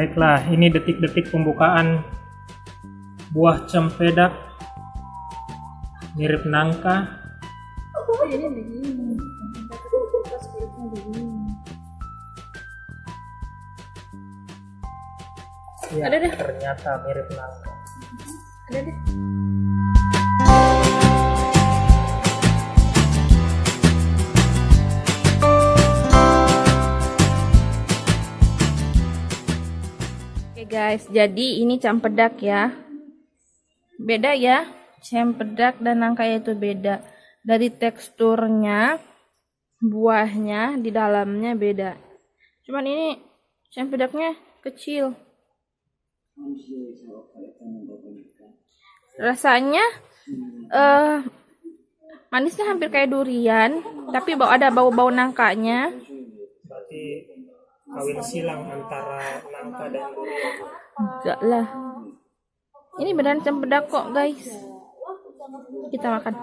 Baiklah, ini detik-detik pembukaan buah cempedak mirip nangka. Ini begini. Ya, Ada deh. ternyata mirip nangka. Ada deh. Oke guys, jadi ini cempedak ya. Beda ya, cempedak dan nangka itu beda. Dari teksturnya, buahnya di dalamnya beda. Cuman ini cempedaknya kecil. Rasanya manisnya hampir kayak durian, tapi ada bau-bau nangkanya. Berarti kawin silang antara nangka dan durian. Enggak lah. Ini beneran cempedak kok, guys. Kita makan.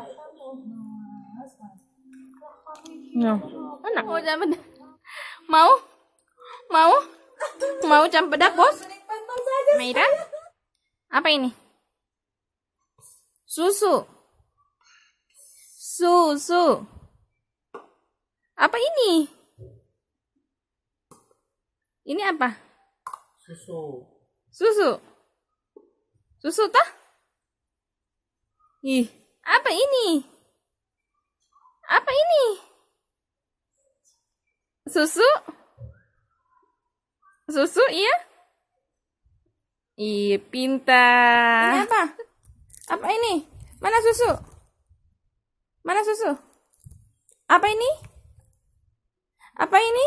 No. Enak. Oh, cempedak. Mau cempedak, Bos? Mairan? Apa ini? Susu. Apa ini? Ini apa? Susu tah? Ih, apa ini? Susu iya? Ih, pintar. Ini apa? Apa ini? Mana susu? Apa ini? Apa ini?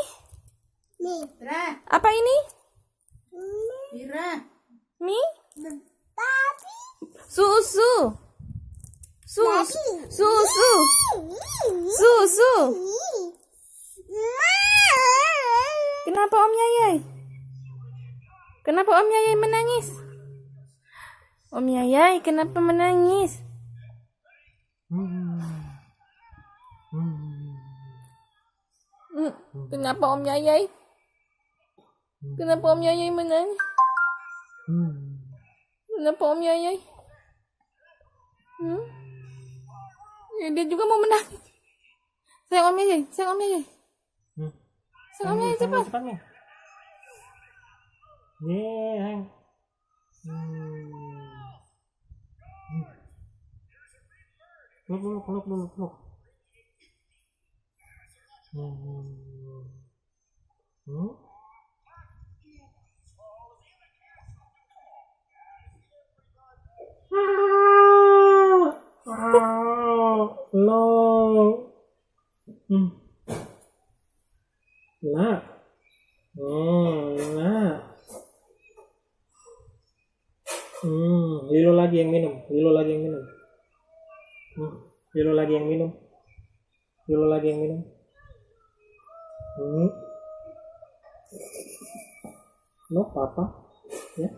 Mie? Susu. Kenapa Om Yayai menangis? Om Yayai kenapa menangis? Kenapa Om Yayai? Kenapa Om Yayai menangis? Kenapa Om Yayai? Ya, dia juga mau menangis. Sayang Om Yayai. Sayang Om Yayai cepat. Yeah. Peluk. No. Nah. Lilo lagi yang minum. Lilo lagi yang minum. No, papa. Ya.